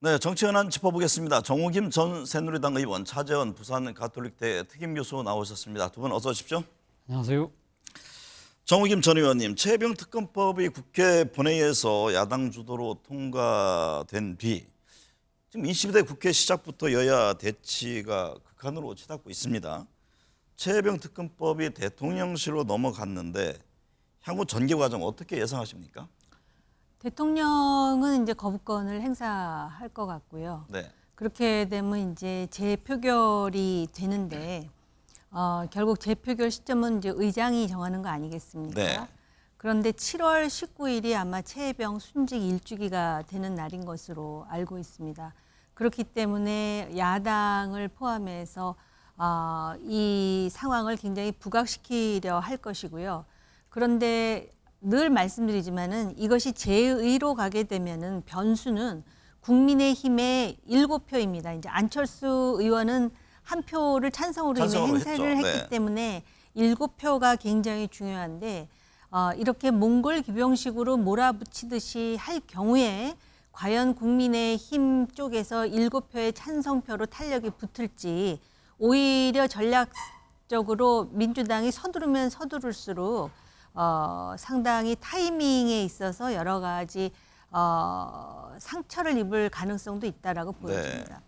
네, 정치 현안 짚어보겠습니다. 정우김 전 새누리당 의원, 차재원 부산 가톨릭대 특임 교수 나오셨습니다. 두 분 어서 오십시오. 안녕하세요. 정우김 전 의원님, 최혜병 특검법이 국회 본회의에서 야당 주도로 통과된 뒤 지금 22대 국회 시작부터 여야 대치가 극한으로 치닫고 있습니다. 최혜병 특검법이 대통령실로 넘어갔는데 향후 전개 과정 어떻게 예상하십니까? 대통령은 이제 거부권을 행사할 것 같고요. 네. 그렇게 되면 이제 재표결이 되는데 결국 재표결 시점은 이제 의장이 정하는 거 아니겠습니까? 네. 그런데 7월 19일이 아마 최혜병 순직 일주기가 되는 날인 것으로 알고 있습니다. 그렇기 때문에 야당을 포함해서 이 상황을 굉장히 부각시키려 할 것이고요. 그런데 늘 말씀드리지만은 이것이 제의로 가게 되면은 변수는 국민의힘의 7표입니다. 이제 안철수 의원은 한 표를 찬성으로 이미 행사를 했죠. 했기 네. 때문에 7표가 굉장히 중요한데 이렇게 몽골 기병식으로 몰아붙이듯이 할 경우에 과연 국민의힘 쪽에서 7표의 찬성표로 탄력이 붙을지 오히려 전략적으로 민주당이 서두르면 서두를수록 상당히 타이밍에 있어서 여러 가지 상처를 입을 가능성도 있다라고 보여집니다.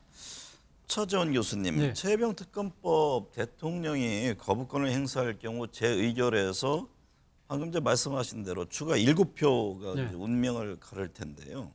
차재원 교수님, 네. 최혜병 특검법 대통령이 거부권을 행사할 경우 재의결에서 방금 전 말씀하신 대로 추가 7표가 네. 운명을 가를 텐데요.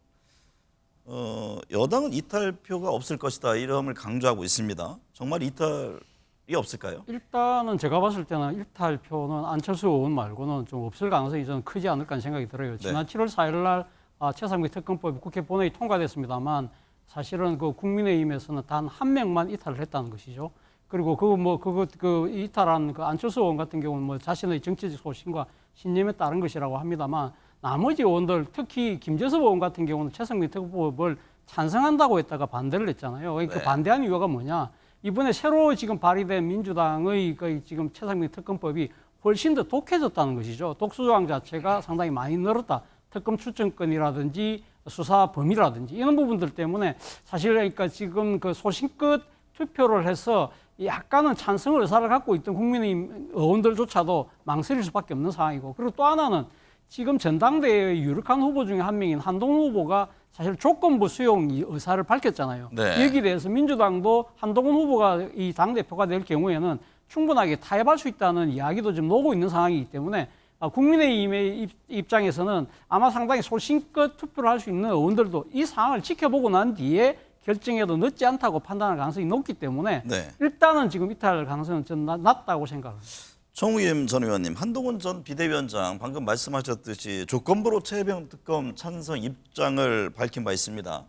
여당은 이탈표가 없을 것이다 이런 걸 강조하고 있습니다. 정말 이탈이 없을까요? 일단은 제가 봤을 때는 일탈표는 안철수 의원 말고는 좀 없을 가능성이 저는 크지 않을까 하는 생각이 들어요. 지난 7월 4일 날 최상위 특검법이 국회 본회의 통과됐습니다만 사실은 그 국민의힘에서는 단 한 명만 이탈을 했다는 것이죠. 그리고 그 이탈한 그 안철수 의원 같은 경우는 뭐 자신의 정치적 소신과 신념에 따른 것이라고 합니다만 나머지 의원들 특히 김재섭 의원 같은 경우는 최상위 특검법을 찬성한다고 했다가 반대를 했잖아요. 그러니까 네. 반대한 이유가 뭐냐? 이번에 새로 지금 발의된 민주당의 지금 최상위 특검법이 훨씬 더 독해졌다는 것이죠. 독수조항 자체가 상당히 많이 늘었다. 특검 추천권이라든지 수사 범위라든지 이런 부분들 때문에 사실 그러니까 지금 그 소신껏 투표를 해서 약간은 찬성 의사를 갖고 있던 국민의힘 의원들조차도 망설일 수밖에 없는 상황이고, 그리고 또 하나는 지금 전당대회의 유력한 후보 중에 한 명인 한동훈 후보가 사실 조건부 수용 의사를 밝혔잖아요. 네. 여기에 대해서 민주당도 한동훈 후보가 이 당대표가 될 경우에는 충분하게 타협할 수 있다는 이야기도 지금 나오고 있는 상황이기 때문에 국민의힘의 입장에서는 아마 상당히 소신껏 투표를 할 수 있는 의원들도 이 상황을 지켜보고 난 뒤에 결정해도 늦지 않다고 판단할 가능성이 높기 때문에 네. 일단은 지금 이탈 가능성은 좀 낮다고 생각합니다. 정우임 전 의원님, 한동훈 전 비대위원장 방금 말씀하셨듯이 조건부로 최혜병 특검 찬성 입장을 밝힌 바 있습니다.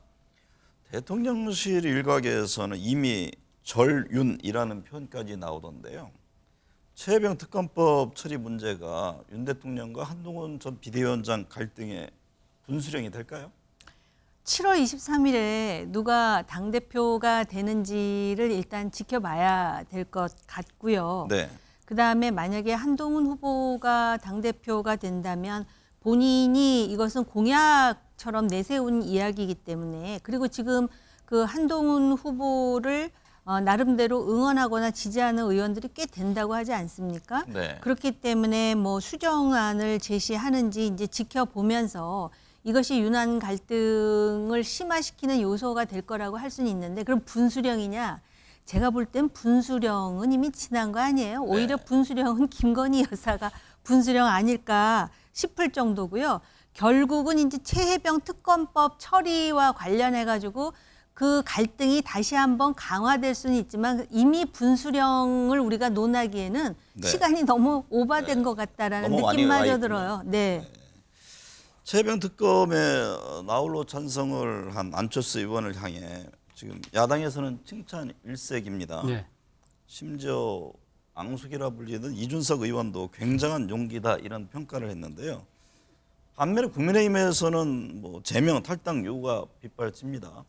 대통령실 일각에서는 이미 절윤이라는 표현까지 나오던데요. 최혜병 특검법 처리 문제가 윤 대통령과 한동훈 전 비대위원장 갈등의 분수령이 될까요? 7월 23일에 누가 당대표가 되는지를 일단 지켜봐야 될 것 같고요. 네. 그다음에 만약에 한동훈 후보가 당대표가 된다면 본인이 이것은 공약처럼 내세운 이야기이기 때문에, 그리고 지금 그 한동훈 후보를 나름대로 응원하거나 지지하는 의원들이 꽤 된다고 하지 않습니까? 네. 그렇기 때문에 뭐 수정안을 제시하는지 이제 지켜보면서 이것이 윤한 갈등을 심화시키는 요소가 될 거라고 할 수는 있는데, 그럼 분수령이냐? 제가 볼 땐 분수령은 이미 지난 거 아니에요? 오히려 분수령은 김건희 여사가 분수령 아닐까 싶을 정도고요. 결국은 이제 최혜병 특검법 처리와 관련해 가지고 그 갈등이 다시 한번 강화될 수는 있지만 이미 분수령을 우리가 논하기에는 네. 시간이 너무 오바된 것 같다라는 너무 많이 느낌마저 와 들어요. 네. 최혜병 특검에 나홀로 찬성을 한 안철수 의원을 향해 지금 야당에서는 칭찬 일색입니다. 네. 심지어 앙숙이라 불리는 이준석 의원도 굉장한 용기다 이런 평가를 했는데요. 반면에 국민의힘에서는 뭐 제명 탈당 요구가 빗발칩니다.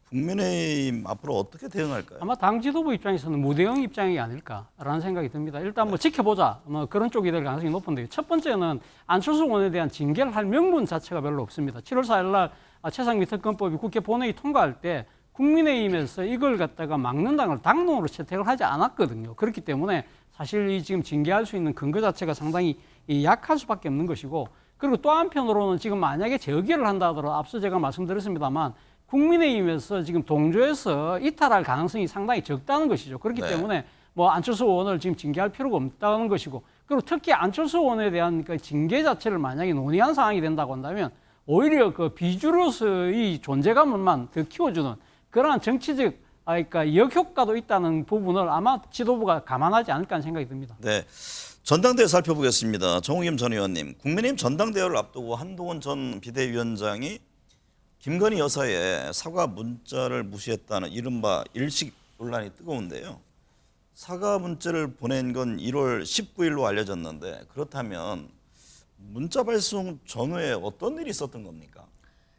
국민의힘 앞으로 어떻게 대응할까요? 아마 당 지도부 입장에서는 무대응 입장이 아닐까라는 생각이 듭니다. 일단 뭐 지켜보자, 뭐 그런 쪽이 될 가능성이 높은데, 첫 번째는 안철수 의원에 대한 징계를 할 명분 자체가 별로 없습니다. 7월 4일 날 최상위 특검법이 국회 본회의 통과할 때 국민의힘에서 이걸 갖다가 막는다는 걸 당론으로 채택을 하지 않았거든요. 그렇기 때문에 사실 이 지금 징계할 수 있는 근거 자체가 상당히 약할 수밖에 없는 것이고, 그리고 또 한편으로는 지금 만약에 재의결을 한다 하더라도 앞서 제가 말씀드렸습니다만 국민의힘에서 지금 동조해서 이탈할 가능성이 상당히 적다는 것이죠. 그렇기 네. 때문에 뭐 안철수 의원을 지금 징계할 필요가 없다는 것이고, 그리고 특히 안철수 의원에 대한 그 징계 자체를 만약에 논의한 상황이 된다고 한다면 오히려 그 비주로서의 존재감만 더 키워주는 그러한 정치적 그러니까 역효과도 있다는 부분을 아마 지도부가 감안하지 않을까 하는 생각이 듭니다. 네. 전당대회 살펴보겠습니다. 정우겸 전 의원님, 국민의힘 전당대회를 앞두고 한동훈 전 비대위원장이 김건희 여사의 사과 문자를 무시했다는 이른바 일식 논란이 뜨거운데요. 사과 문자를 보낸 건 1월 19일로 알려졌는데, 그렇다면 문자 발송 전후에 어떤 일이 있었던 겁니까?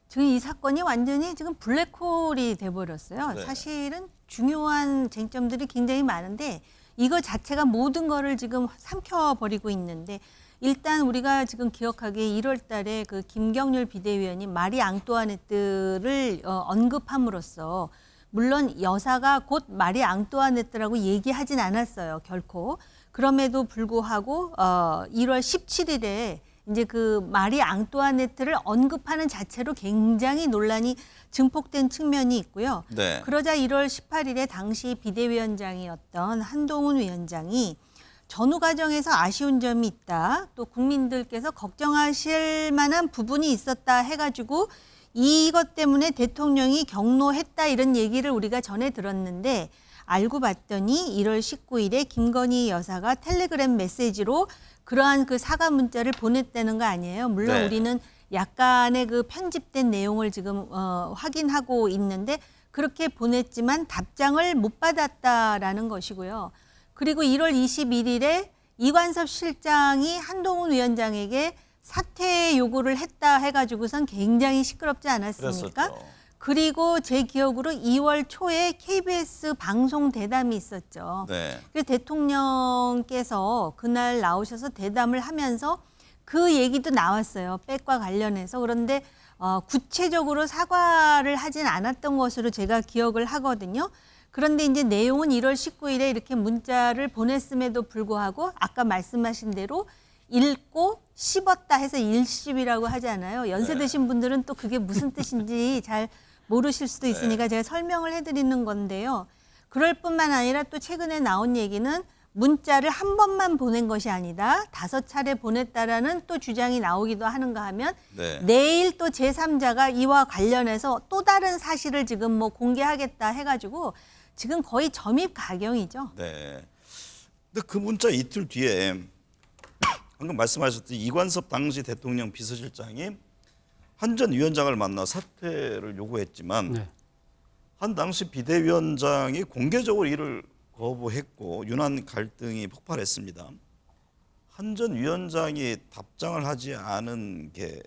지금 이 사건이 완전히 지금 블랙홀이 돼버렸어요. 네. 사실은 중요한 쟁점들이 굉장히 많은데 이거 자체가 모든 거를 지금 삼켜버리고 있는데, 일단 우리가 지금 기억하기에 1월 달에 그 김경률 비대위원이 마리 앙뚜아네트를 언급함으로써, 물론 여사가 곧 마리 앙뚜아네트라고 얘기하진 않았어요, 결코. 그럼에도 불구하고 1월 17일에 이제 그 마리 앙뚜아네트를 언급하는 자체로 굉장히 논란이 증폭된 측면이 있고요. 네. 그러자 1월 18일에 당시 비대위원장이었던 한동훈 위원장이 전후 과정에서 아쉬운 점이 있다, 또 국민들께서 걱정하실 만한 부분이 있었다 해가지고 이것 때문에 대통령이 경로했다, 이런 얘기를 우리가 전해 들었는데, 알고 봤더니 1월 19일에 김건희 여사가 텔레그램 메시지로 그러한 그 사과 문자를 보냈다는 거 아니에요. 물론 네. 우리는 약간의 그 편집된 내용을 지금 확인하고 있는데, 그렇게 보냈지만 답장을 못 받았다라는 것이고요. 그리고 1월 21일에 이관섭 실장이 한동훈 위원장에게 사퇴 요구를 했다 해가지고선 굉장히 시끄럽지 않았습니까? 그랬었죠. 그리고 제 기억으로 2월 초에 KBS 방송 대담이 있었죠. 네. 그래서 대통령께서 그날 나오셔서 대담을 하면서 그 얘기도 나왔어요, 백과 관련해서. 그런데 구체적으로 사과를 하진 않았던 것으로 제가 기억을 하거든요. 그런데 이제 내용은 1월 19일에 이렇게 문자를 보냈음에도 불구하고 아까 말씀하신 대로 읽고 씹었다 해서 일씹이라고 하잖아요. 연세 드신 분들은 또 그게 무슨 뜻인지 잘 모르실 수도 있으니까 제가 설명을 해드리는 건데요. 그럴 뿐만 아니라 또 최근에 나온 얘기는 문자를 한 번만 보낸 것이 아니다, 5차례 보냈다라는 또 주장이 나오기도 하는가 하면, 네. 내일 또 제3자가 이와 관련해서 또 다른 사실을 지금 뭐 공개하겠다 해가지고 지금 거의 점입가경이죠. 네. 근데 그 문자 이틀 뒤에 방금 말씀하셨듯이 이관섭 당시 대통령 비서실장이 한 전 위원장을 만나 사퇴를 요구했지만 네. 한 당시 비대위원장이 공개적으로 이를 거부했고 유난 갈등이 폭발했습니다. 한 전 위원장이 답장을 하지 않은 게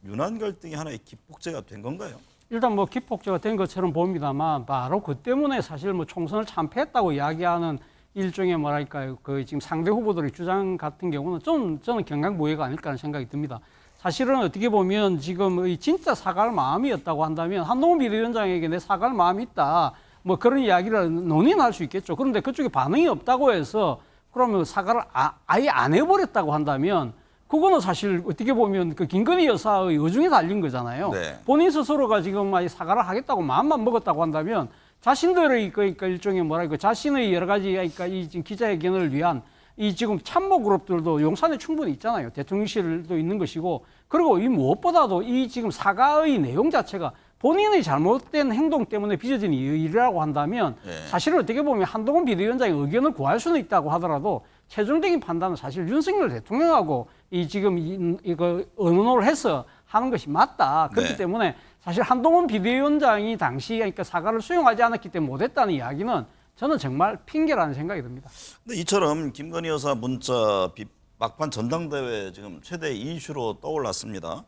유난 갈등이 하나의 기폭제가 된 건가요? 일단 뭐 기폭제가 된 것처럼 보입니다만, 바로 그 때문에 사실 뭐 총선을 참패했다고 이야기하는 일종의 뭐랄까요, 그 지금 상대 후보들의 주장 같은 경우는 저는 경강무예가 아닐까 하는 생각이 듭니다. 사실은 어떻게 보면 지금 이 진짜 사과할 마음이었다고 한다면 한동훈 비대위원장에게 내 사과할 마음이 있다, 뭐 그런 이야기를 논의는 할 수 있겠죠. 그런데 그쪽에 반응이 없다고 해서 그러면 사과를 아예 안 해버렸다고 한다면 그거는 사실 어떻게 보면 그 김건희 여사의 의중에 달린 거잖아요. 네. 본인 스스로가 지금 사과를 하겠다고 마음만 먹었다고 한다면 자신들의 그러니까 일종의 뭐랄까 자신의 여러 가지 그러니까 이 지금 기자회견을 위한 이 지금 참모 그룹들도 용산에 충분히 있잖아요. 대통령실도 있는 것이고, 그리고 이 무엇보다도 이 지금 사과의 내용 자체가 본인의 잘못된 행동 때문에 빚어진 일이라고 한다면 네. 사실은 어떻게 보면 한동훈 비대위원장의 의견을 구할 수는 있다고 하더라도 최종적인 판단은 사실 윤석열 대통령하고 이 지금 이거 의논을 해서 하는 것이 맞다. 그렇기 네. 때문에 사실 한동훈 비대위원장이 당시 그러니까 사과를 수용하지 않았기 때문에 못했다는 이야기는 저는 정말 핑계라는 생각이 듭니다. 근데 이처럼 김건희 여사 문자 막판 전당대회 지금 최대 이슈로 떠올랐습니다.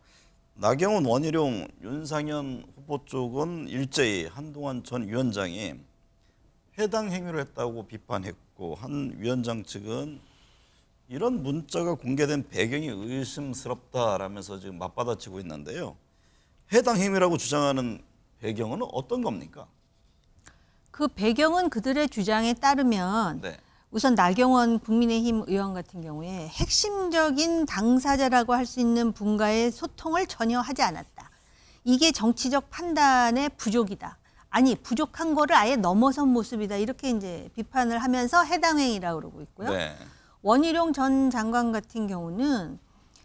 나경원, 원희룡, 윤상현 후보 쪽은 일제히 한동훈 전 위원장이 해당 행위를 했다고 비판했고, 한 위원장 측은 이런 문자가 공개된 배경이 의심스럽다라면서 지금 맞받아치고 있는데요. 해당 행위라고 주장하는 배경은 어떤 겁니까? 그 배경은 그들의 주장에 따르면 네. 우선 나경원 국민의힘 의원 같은 경우에 핵심적인 당사자라고 할 수 있는 분과의 소통을 전혀 하지 않았다. 이게 정치적 판단의 부족이다. 아니, 부족한 거를 아예 넘어선 모습이다. 이렇게 이제 비판을 하면서 해당 행위라고 그러고 있고요. 네. 원희룡 전 장관 같은 경우는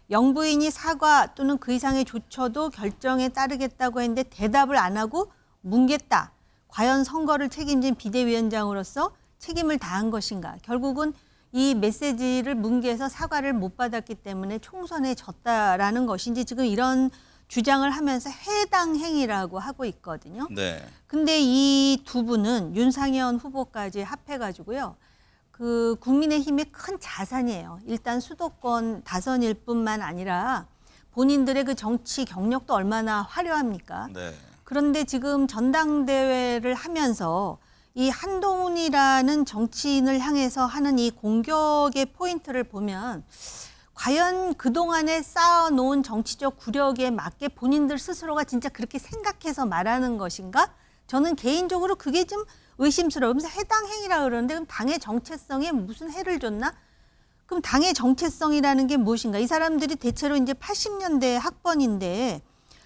영부인이 사과 또는 그 이상의 조처도 결정에 따르겠다고 했는데 대답을 안 하고 뭉갰다. 과연 선거를 책임진 비대위원장으로서 책임을 다한 것인가. 결국은 이 메시지를 뭉개서 사과를 못 받았기 때문에 총선에 졌다라는 것인지 지금 이런 주장을 하면서 해당 행위라고 하고 있거든요. 네. 근데 이 두 분은 윤상현 후보까지 합해가지고요. 그 국민의힘의 큰 자산이에요. 일단 수도권 다선일 뿐만 아니라 본인들의 그 정치 경력도 얼마나 화려합니까? 네. 그런데 지금 전당대회를 하면서 이 한동훈이라는 정치인을 향해서 하는 이 공격의 포인트를 보면 과연 그동안에 쌓아놓은 정치적 구력에 맞게 본인들 스스로가 진짜 그렇게 생각해서 말하는 것인가? 저는 개인적으로 그게 좀 의심스러워요. 그래서 해당 행위라 그러는데 그럼 당의 정체성에 무슨 해를 줬나? 그럼 당의 정체성이라는 게 무엇인가? 이 사람들이 대체로 이제 80년대 학번인데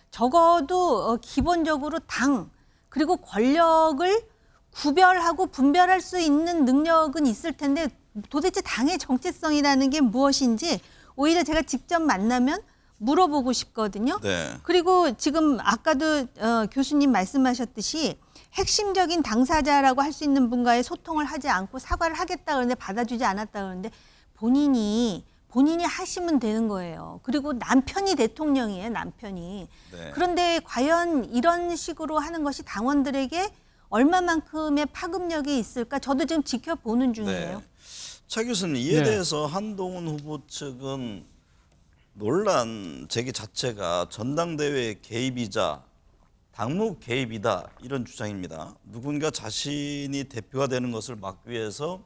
적어도 기본적으로 당 그리고 권력을 구별하고 분별할 수 있는 능력은 있을 텐데 도대체 당의 정체성이라는 게 무엇인지 오히려 제가 직접 만나면 물어보고 싶거든요. 네. 그리고 지금 아까도 교수님 말씀하셨듯이 핵심적인 당사자라고 할 수 있는 분과의 소통을 하지 않고 사과를 하겠다 그러는데 받아주지 않았다 그러는데 본인이 하시면 되는 거예요. 그리고 남편이 대통령이에요, 남편이. 네. 그런데 과연 이런 식으로 하는 것이 당원들에게 얼마만큼의 파급력이 있을까? 저도 지금 지켜보는 중이에요. 네. 차 교수님, 이에 네. 대해서 한동훈 후보 측은 논란 제기 자체가 전당대회 개입이자 당무 개입이다 이런 주장입니다. 누군가 자신이 대표가 되는 것을 막기 위해서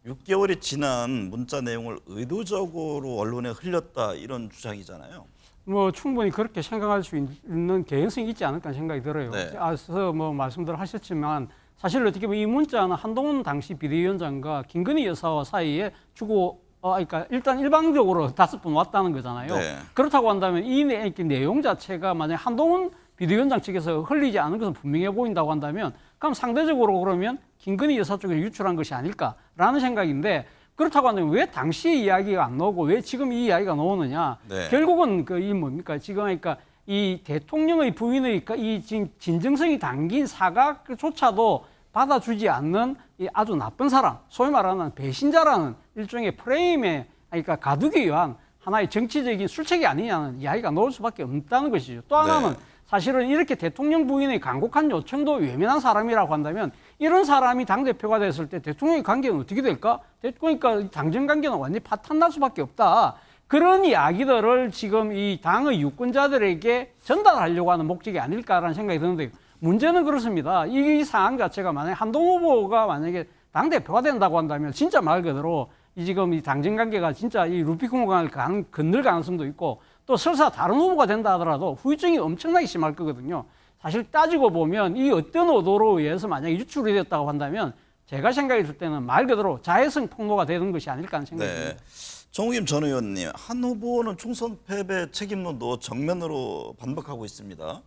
6개월이 지난 문자 내용을 의도적으로 언론에 흘렸다 이런 주장이잖아요. 뭐 충분히 그렇게 생각할 수 있는 개연성이 있지 않을까 생각이 들어요. 네. 앞서 뭐 말씀들 하셨지만 사실 어떻게 보면 이 문자는 한동훈 당시 비대위원장과 김건희 여사 사이에 주고 그러니까 일단 일방적으로 5번 왔다는 거잖아요. 네. 그렇다고 한다면 이 내용 자체가 만약 한동훈 비대위원장 측에서 흘리지 않은 것은 분명해 보인다고 한다면 그럼 상대적으로 그러면 김건희 여사 쪽에 유출한 것이 아닐까라는 생각인데 그렇다고 한다면 왜 당시 이야기가 안 나오고 왜 지금 이 이야기가 나오느냐? 네. 결국은 이 뭡니까? 지금 그러니까 이 대통령의 부인의 이 지금 진정성이 담긴 사과조차도 받아주지 않는 이 아주 나쁜 사람, 소위 말하는 배신자라는 일종의 프레임에 그러니까 가두기 위한 하나의 정치적인 술책이 아니냐는 이야기가 나올 수밖에 없다는 것이죠. 또 하나는 네. 사실은 이렇게 대통령 부인의 간곡한 요청도 외면한 사람이라고 한다면 이런 사람이 당대표가 됐을 때 대통령의 관계는 어떻게 될까? 그러니까 당정 관계는 완전히 파탄날 수밖에 없다. 그런 이야기들을 지금 이 당의 유권자들에게 전달하려고 하는 목적이 아닐까라는 생각이 드는데 문제는 그렇습니다. 이 상황 자체가 만약에 한동훈 후보가 만약에 당대표가 된다고 한다면 진짜 말 그대로 이 지금 이 당정 관계가 진짜 이 루비콘강을 건널 가능성도 있고 또 설사 다른 후보가 된다 하더라도 후유증이 엄청나게 심할 거거든요. 사실 따지고 보면 이 어떤 의도로 의해서 만약에 유출이 됐다고 한다면 제가 생각이 들 때는 말 그대로 자해성 폭로가 되는 것이 아닐까 하는 생각이 듭니다. 정우김 전 의원님, 한 후보는 총선 패배 책임론도 정면으로 반박하고 있습니다.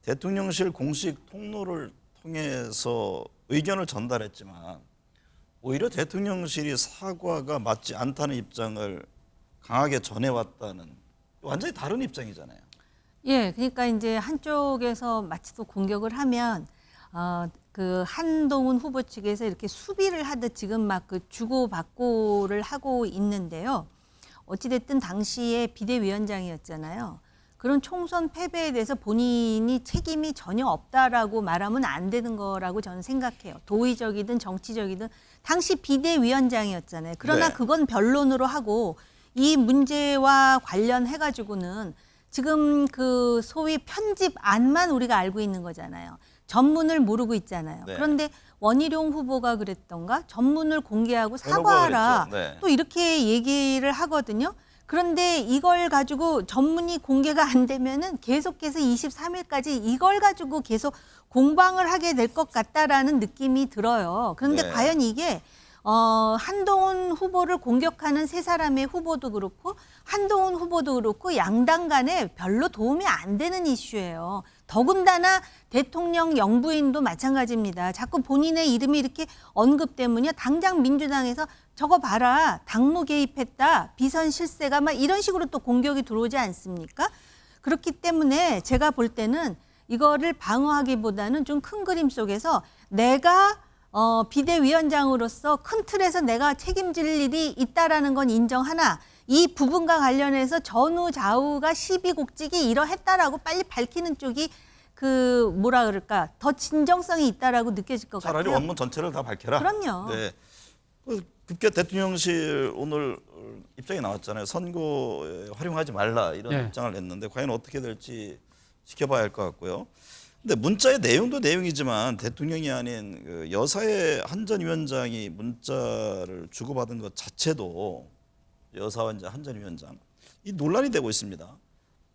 대통령실 공식 통로를 통해서 의견을 전달했지만 오히려 대통령실이 사과가 맞지 않다는 입장을 강하게 전해왔다는 완전히 다른 입장이잖아요. 예, 그러니까 이제 한쪽에서 마치 또 공격을 하면 그 한동훈 후보 측에서 이렇게 수비를 하듯 지금 막 그 주고받고를 하고 있는데요. 어찌됐든 당시에 비대위원장이었잖아요. 그런 총선 패배에 대해서 본인이 책임이 전혀 없다라고 말하면 안 되는 거라고 저는 생각해요. 도의적이든 정치적이든 당시 비대위원장이었잖아요. 그러나 네. 그건 변론으로 하고 이 문제와 관련해가지고는 지금 그 소위 편집안만 우리가 알고 있는 거잖아요. 전문을 모르고 있잖아요. 네. 그런데 원희룡 후보가 그랬던가 전문을 공개하고 대놓고 사과하라. 그랬죠. 네. 또 이렇게 얘기를 하거든요. 그런데 이걸 가지고 전문이 공개가 안 되면은 계속해서 23일까지 이걸 가지고 계속 공방을 하게 될 것 같다라는 느낌이 들어요. 그런데 네. 과연 이게 한동훈 후보를 공격하는 세 사람의 후보도 그렇고 한동훈 후보도 그렇고 양당 간에 별로 도움이 안 되는 이슈예요. 더군다나 대통령 영부인도 마찬가지입니다. 자꾸 본인의 이름이 이렇게 언급되면요. 당장 민주당에서 저거 봐라. 당무 개입했다. 비선 실세가 막 이런 식으로 또 공격이 들어오지 않습니까? 그렇기 때문에 제가 볼 때는 이거를 방어하기보다는 좀 큰 그림 속에서 내가 비대위원장으로서 큰 틀에서 내가 책임질 일이 있다라는 건 인정하나 이 부분과 관련해서 전후 좌우가 시비곡직이 이러했다라고 빨리 밝히는 쪽이 그 뭐라 그럴까 더 진정성이 있다라고 느껴질 것 차라리 같아요. 원문 전체를 다 밝혀라. 그럼요. 네. 급게 대통령실 오늘 입장이 나왔잖아요. 선거에 활용하지 말라 이런 네. 입장을 냈는데 과연 어떻게 될지 지켜봐야 할 것 같고요. 근데 문자의 내용도 내용이지만 대통령이 아닌 그 여사의 한 전 위원장이 문자를 주고받은 것 자체도 여사와 이제 한 전 위원장 이 논란이 되고 있습니다.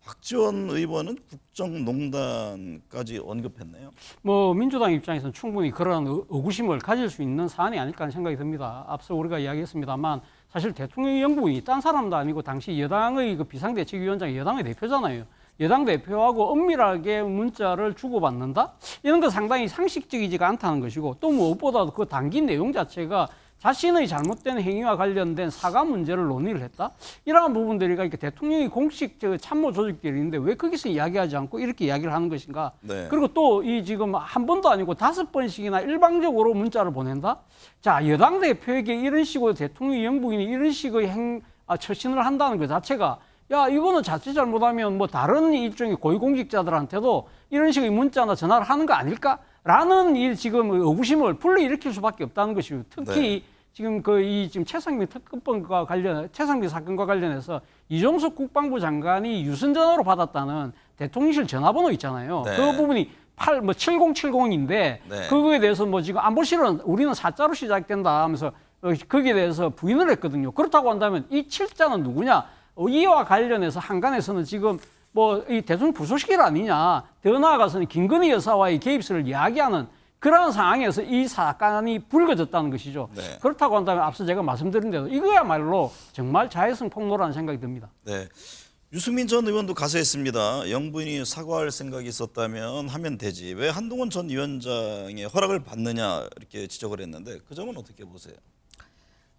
박지원 의원은 국정농단까지 언급했네요. 뭐 민주당 입장에서는 충분히 그런 의구심을 가질 수 있는 사안이 아닐까 하는 생각이 듭니다. 앞서 우리가 이야기했습니다만 사실 대통령 영부인이 딴 사람도 아니고 당시 여당의 그 비상대책위원장 여당의 대표잖아요. 여당 대표하고 은밀하게 문자를 주고받는다? 이런 거 상당히 상식적이지가 않다는 것이고 또 무엇보다도 그 담긴 내용 자체가 자신의 잘못된 행위와 관련된 사과 문제를 논의를 했다? 이러한 부분들이 이렇게 대통령이 공식 참모 조직들이 있는데 왜 거기서 이야기하지 않고 이렇게 이야기를 하는 것인가? 네. 그리고 또 이 지금 한 번도 아니고 5번씩이나 일방적으로 문자를 보낸다? 자, 여당 대표에게 이런 식으로 대통령 영부인이 이런 식의 처신을 한다는 것 자체가 야, 이거는 자칫 잘못하면 뭐 다른 일종의 고위공직자들한테도 이런 식의 문자나 전화를 하는 거 아닐까? 라는 이 지금 의구심을 불러일으킬 수밖에 없다는 것이고 특히 네. 지금 지금 최상민 특검과 최상민 사건과 관련해서 이종석 국방부 장관이 유선 전화로 받았다는 대통령실 전화번호 있잖아요. 네. 그 부분이 7070인데 네. 그거에 대해서 뭐 지금 안보실은 우리는 4자로 시작된다 하면서 거기에 대해서 부인을 했거든요. 그렇다고 한다면 이 7자는 누구냐? 이와 관련해서 한간에서는 지금 뭐 이 대통령 부속실 아니냐, 더 나아가서는 김건희 여사와의 개입설을 이야기하는 그러한 상황에서 이 사건이 불거졌다는 것이죠. 네. 그렇다고 한다면 앞서 제가 말씀드린 대로 이거야말로 정말 자해성 폭로라는 생각이 듭니다. 네. 유승민 전 의원도 가세했습니다. 영부인이 사과할 생각이 있었다면 하면 되지. 왜 한동훈 전 위원장의 허락을 받느냐 이렇게 지적을 했는데 그 점은 어떻게 보세요?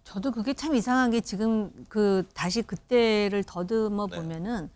저도 그게 참 이상한 게 지금 다시 그때를 더듬어 보면은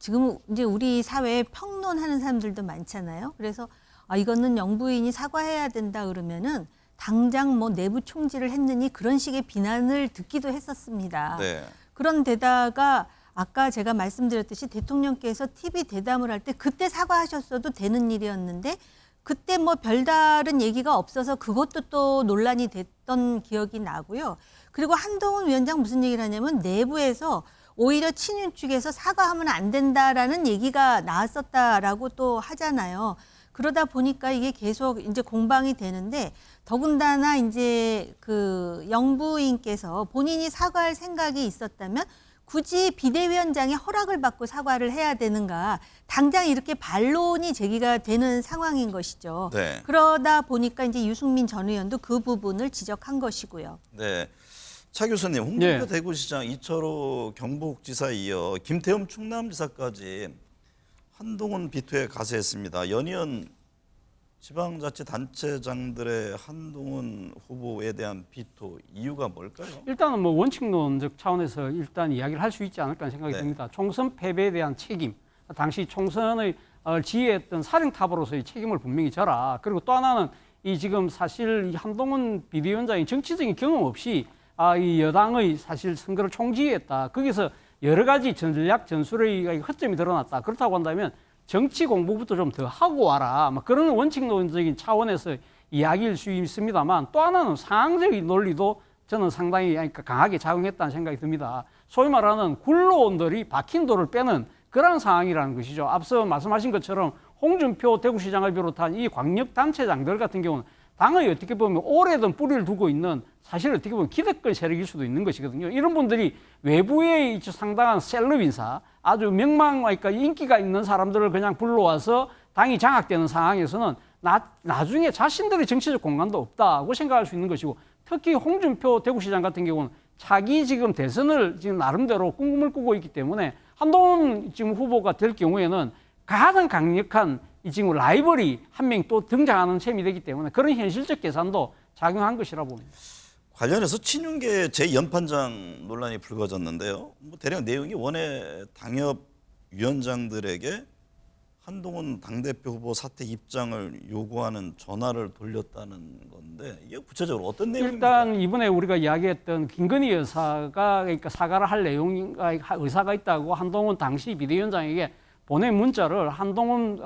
지금 이제 우리 사회에 평론하는 사람들도 많잖아요. 그래서 이거는 영부인이 사과해야 된다 그러면은 당장 뭐 내부 총질을 했느니 그런 식의 비난을 듣기도 했었습니다. 네. 그런데다가 아까 제가 말씀드렸듯이 대통령께서 TV 대담을 할 때 그때 사과하셨어도 되는 일이었는데 그때 뭐 별다른 얘기가 없어서 그것도 또 논란이 됐던 기억이 나고요. 그리고 한동훈 위원장 무슨 얘기를 하냐면 내부에서 오히려 친윤 측에서 사과하면 안 된다라는 얘기가 나왔었다라고 또 하잖아요. 그러다 보니까 이게 계속 이제 공방이 되는데 더군다나 이제 그 영부인께서 본인이 사과할 생각이 있었다면 굳이 비대위원장의 허락을 받고 사과를 해야 되는가. 당장 이렇게 반론이 제기가 되는 상황인 것이죠. 네. 그러다 보니까 이제 유승민 전 의원도 그 부분을 지적한 것이고요. 네. 차 교수님, 홍준표 네. 대구시장, 이철호 경북지사에 이어 김태흠 충남지사까지 한동훈 비토에 가세했습니다. 연이은 지방자치단체장들의 한동훈 후보에 대한 비토 이유가 뭘까요? 일단은 뭐 원칙론적 차원에서 일단 이야기를 할 수 있지 않을까 하는 생각이 네. 듭니다. 총선 패배에 대한 책임, 당시 총선의 지휘했던 사령탑으로서의 책임을 분명히 져라. 그리고 또 하나는 이 지금 사실 이 한동훈 비대위원장이 정치적인 경험 없이 이 여당의 사실 선거를 총지휘했다. 거기서 여러 가지 전략 전술의 허점이 드러났다. 그렇다고 한다면 정치 공부부터 좀 더 하고 와라. 막 그런 원칙론적인 차원에서 이야기일 수 있습니다만 또 하나는 상황적인 논리도 저는 상당히 강하게 작용했다는 생각이 듭니다. 소위 말하는 굴러온 돌이 박힌 돌을 빼는 그런 상황이라는 것이죠. 앞서 말씀하신 것처럼 홍준표 대구시장을 비롯한 이 광역단체장들 같은 경우는 당의 어떻게 보면 오래된 뿌리를 두고 있는 사실 어떻게 보면 기득권 세력일 수도 있는 것이거든요. 이런 분들이 외부에 상당한 셀럽 인사, 아주 그러니까 인기가 있는 사람들을 그냥 불러와서 당이 장악되는 상황에서는 나중에 자신들의 정치적 공간도 없다고 생각할 수 있는 것이고, 특히 홍준표 대구시장 같은 경우는 자기 지금 대선을 지금 나름대로 꿈을 꾸고 있기 때문에 한동훈 지금 후보가 될 경우에는 가장 강력한 이 지금 라이벌이 한 명 또 등장하는 셈이 되기 때문에 그런 현실적 계산도 작용한 것이라 봅니다. 관련해서 친윤계 제 연판장 논란이 불거졌는데요. 뭐 대략 내용이 원외 당협위원장들에게 한동훈 당대표 후보 사퇴 입장을 요구하는 전화를 돌렸다는 건데 이게 구체적으로 어떤 내용입니까? 일단 이번에 우리가 이야기했던 김건희 여사가 그러니까 사과를 할 내용인가 의사가 있다고 한동훈 당시 비대위원장에게 보낸 문자를 한동훈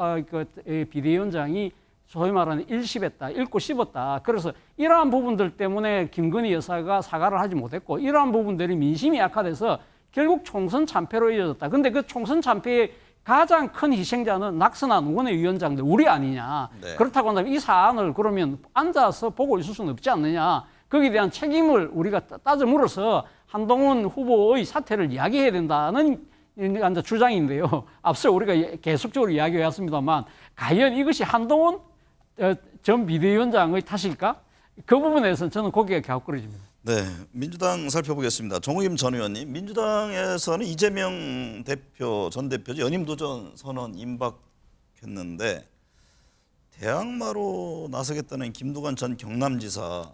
비대위원장이 소위 말하는 일십했다, 읽고 씹었다. 그래서 이러한 부분들 때문에 김건희 여사가 사과를 하지 못했고, 이러한 부분들이 민심이 약화돼서 결국 총선 참패로 이어졌다. 근데 그 총선 참패의 가장 큰 희생자는 낙선한 원외위원장들 우리 아니냐. 네. 그렇다고 한다면 이 사안을 그러면 앉아서 보고 있을 수는 없지 않느냐. 거기에 대한 책임을 우리가 따져 물어서 한동훈 후보의 사퇴를 이야기해야 된다는 주장인데요. 앞서 우리가 계속적으로 이야기해 왔습니다만 과연 이것이 한동훈 전 비대위원장의 탓일까? 그 부분에서는 저는 고개가 갸웃거려집니다. 네, 민주당 살펴보겠습니다. 정우임 전 의원님, 민주당에서는 이재명 대표 전 대표죠 연임 도전 선언 임박했는데 대항마로 나서겠다는 김두관 전 경남지사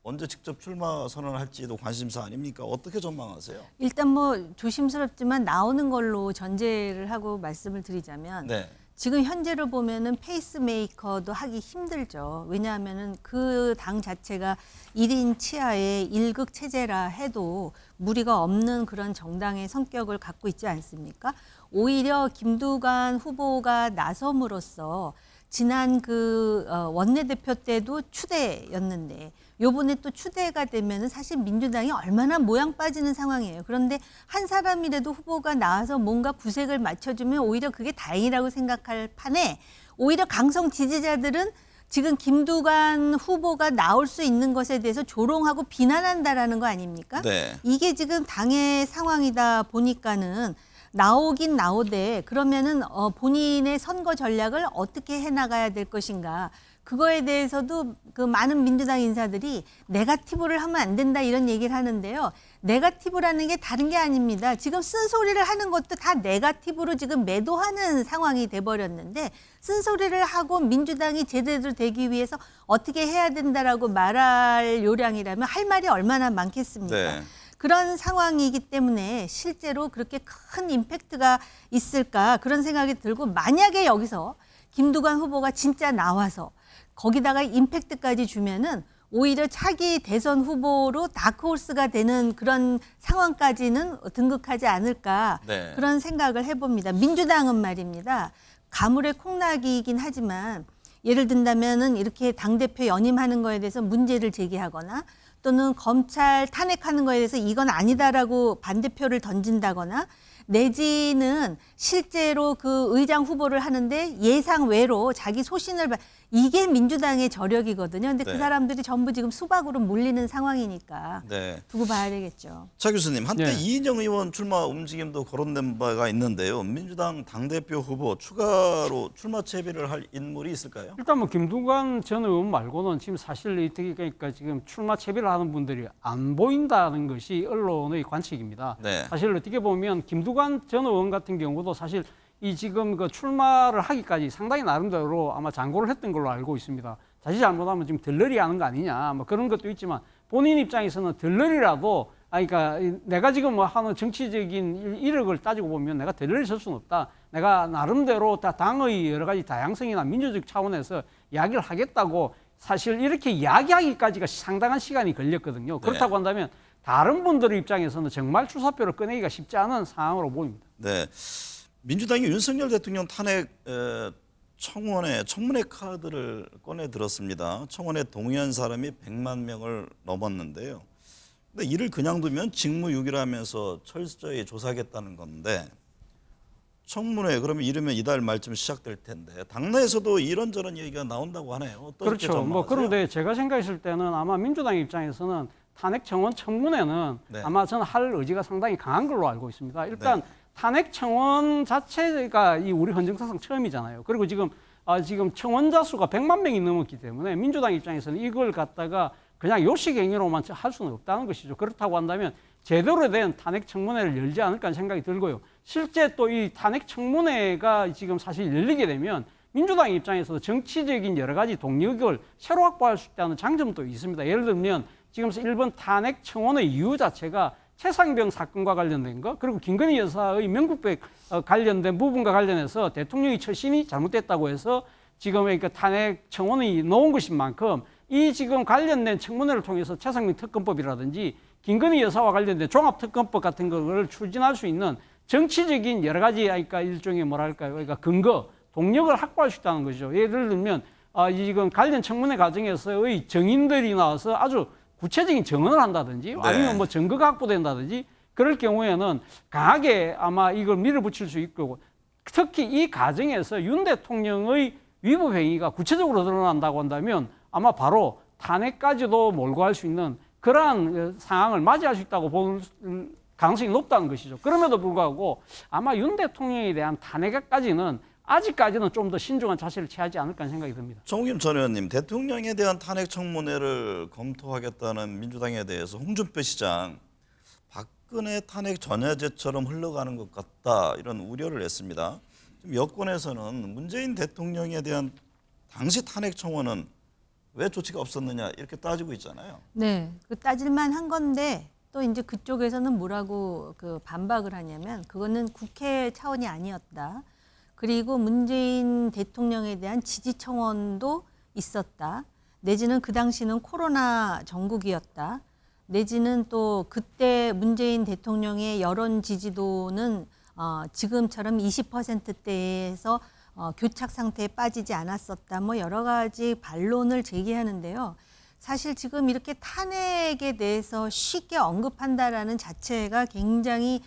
언제 직접 출마 선언할지도 관심사 아닙니까? 어떻게 전망하세요? 일단 뭐 조심스럽지만 나오는 걸로 전제를 하고 말씀을 드리자면 네, 지금 현재로 보면은 페이스메이커도 하기 힘들죠. 왜냐하면은 그 당 자체가 1인 치하의 1극 체제라 해도 무리가 없는 그런 정당의 성격을 갖고 있지 않습니까? 오히려 김두관 후보가 나섬으로써 지난 그 원내대표 때도 추대였는데 요번에 또 추대가 되면은 사실 민주당이 얼마나 모양 빠지는 상황이에요. 그런데 한 사람이라도 후보가 나와서 뭔가 구색을 맞춰주면 오히려 그게 다행이라고 생각할 판에 오히려 강성 지지자들은 지금 김두관 후보가 나올 수 있는 것에 대해서 조롱하고 비난한다라는 거 아닙니까? 네. 이게 지금 당의 상황이다 보니까는 나오긴 나오되 그러면은 본인의 선거 전략을 어떻게 해나가야 될 것인가. 그거에 대해서도 그 많은 민주당 인사들이 네거티브를 하면 안 된다 이런 얘기를 하는데요. 네거티브라는 게 다른 게 아닙니다. 지금 쓴소리를 하는 것도 다 네거티브로 지금 매도하는 상황이 돼버렸는데 쓴소리를 하고 민주당이 제대로 되기 위해서 어떻게 해야 된다라고 말할 요량이라면 할 말이 얼마나 많겠습니까? 네. 그런 상황이기 때문에 실제로 그렇게 큰 임팩트가 있을까 그런 생각이 들고 만약에 여기서 김두관 후보가 진짜 나와서 거기다가 임팩트까지 주면은 오히려 차기 대선 후보로 다크호스가 되는 그런 상황까지는 등극하지 않을까 네. 그런 생각을 해봅니다. 민주당은 말입니다. 가물의 콩나기이긴 하지만 예를 든다면은 이렇게 당대표 연임하는 거에 대해서 문제를 제기하거나 또는 검찰 탄핵하는 거에 대해서 이건 아니다라고 반대표를 던진다거나 내지는 실제로 그 의장 후보를 하는데 예상 외로 자기 소신을 이게 민주당의 저력이거든요. 근데 네. 그 사람들이 전부 지금 수박으로 몰리는 상황이니까 네. 두고 봐야 되겠죠. 차 교수님, 한때 네. 이인영 의원 출마 움직임도 거론된 바가 있는데요. 민주당 당대표 후보 추가로 출마 채비를 할 인물이 있을까요? 일단 뭐 김두관 전 의원 말고는 지금 사실 어떻게 그러니까 지금 출마 채비를 하는 분들이 안 보인다는 것이 언론의 관측입니다. 네. 사실 어떻게 보면 김두관 전 의원 같은 경우도 사실 이 지금 그 출마를 하기까지 상당히 나름대로 아마 장고를 했던 걸로 알고 있습니다. 자칫 잘못하면 지금 들러리 하는 거 아니냐 뭐 그런 것도 있지만 본인 입장에서는 들러리라도 그러니까 내가 지금 뭐 하는 정치적인 이력을 따지고 보면 내가 들러리 설 수는 없다. 내가 나름대로 다 당의 여러 가지 다양성이나 민주적 차원에서 이야기를 하겠다고 사실 이렇게 이야기하기까지가 상당한 시간이 걸렸거든요. 그렇다고 한다면 다른 분들의 입장에서는 정말 출사표를 꺼내기가 쉽지 않은 상황으로 보입니다. 네. 민주당이 윤석열 대통령 탄핵 청문회 카드를 꺼내 들었습니다. 청원에 동의한 사람이 100만 명을 넘었는데요. 근데 이를 그냥 두면 직무유기라면서 철저히 조사하겠다는 건데 청문회 그러면 이르면 이달 말쯤 시작될 텐데 당내에서도 이런저런 얘기가 나온다고 하네요. 어떻게 그렇죠. 뭐 전망하세요? 그런데 제가 생각했을 때는 아마 민주당 입장에서는 탄핵 청원 청문회는 네. 아마 저는 할 의지가 상당히 강한 걸로 알고 있습니다. 일단 네. 탄핵 청원 자체가 이 우리 헌정사상 처음이잖아요. 그리고 지금 청원자 수가 100만 명이 넘었기 때문에 민주당 입장에서는 이걸 갖다가 그냥 요식행위로만 할 수는 없다는 것이죠. 그렇다고 한다면 제대로 된 탄핵 청문회를 열지 않을까 하는 생각이 들고요. 실제 또 이 탄핵 청문회가 지금 사실 열리게 되면 민주당 입장에서도 정치적인 여러 가지 동력을 새로 확보할 수 있다는 장점도 있습니다. 예를 들면 지금 일본 탄핵 청원의 이유 자체가 최상병 사건과 관련된 거, 그리고 김건희 여사의 명국백 관련된 부분과 관련해서 대통령의 처신이 잘못됐다고 해서 지금 그러니까 탄핵 청원이 놓은 것인 만큼 이 지금 관련된 청문회를 통해서 최상병 특검법이라든지 김건희 여사와 관련된 종합특검법 같은 것을 추진할 수 있는 정치적인 여러 가지 그러니까 일종의 뭐랄까요, 그러니까 근거, 동력을 확보할 수 있다는 거죠. 예를 들면 지금 관련 청문회 과정에서의 증인들이 나와서 아주 구체적인 증언을 한다든지 아니면 뭐 증거가 확보된다든지 그럴 경우에는 강하게 아마 이걸 밀어붙일 수 있고 특히 이 과정에서 윤 대통령의 위법 행위가 구체적으로 드러난다고 한다면 아마 바로 탄핵까지도 몰고 갈 수 있는 그러한 상황을 맞이할 수 있다고 볼 가능성이 높다는 것이죠. 그럼에도 불구하고 아마 윤 대통령에 대한 탄핵까지는 아직까지는 좀 더 신중한 자세를 취하지 않을까 하는 생각이 듭니다. 정우김 전 의원님, 대통령에 대한 탄핵 청문회를 검토하겠다는 민주당에 대해서 홍준표 시장 박근혜 탄핵 전야제처럼 흘러가는 것 같다 이런 우려를 했습니다. 지금 여권에서는 문재인 대통령에 대한 당시 탄핵 청원은 왜 조치가 없었느냐 이렇게 따지고 있잖아요. 네, 그 따질만 한 건데 또 이제 그쪽에서는 뭐라고 그 반박을 하냐면 그거는 국회 차원이 아니었다. 그리고 문재인 대통령에 대한 지지 청원도 있었다. 내지는 그 당시는 코로나 전국이었다. 내지는 또 그때 문재인 대통령의 여론 지지도는 지금처럼 20%대에서 교착 상태에 빠지지 않았었다. 뭐 여러 가지 반론을 제기하는데요. 사실 지금 이렇게 탄핵에 대해서 쉽게 언급한다라는 자체가 굉장히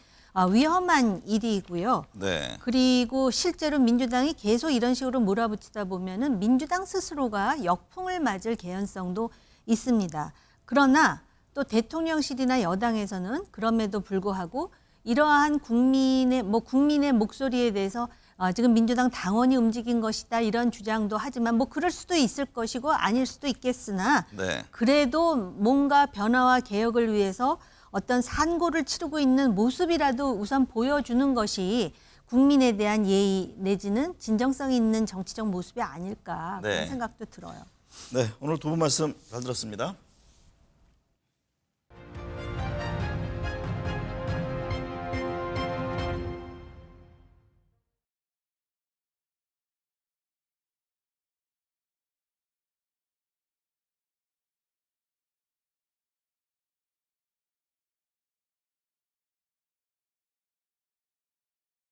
위험한 일이고요. 네. 그리고 실제로 민주당이 계속 이런 식으로 몰아붙이다 보면은 민주당 스스로가 역풍을 맞을 개연성도 있습니다. 그러나 또 대통령실이나 여당에서는 그럼에도 불구하고 이러한 국민의 목소리에 대해서 지금 민주당 당원이 움직인 것이다 이런 주장도 하지만 뭐 그럴 수도 있을 것이고 아닐 수도 있겠으나 네. 그래도 뭔가 변화와 개혁을 위해서 어떤 산고를 치르고 있는 모습이라도 우선 보여주는 것이 국민에 대한 예의 내지는 진정성 있는 정치적 모습이 아닐까 그런 네. 생각도 들어요. 네, 오늘 두 분 말씀 잘 들었습니다.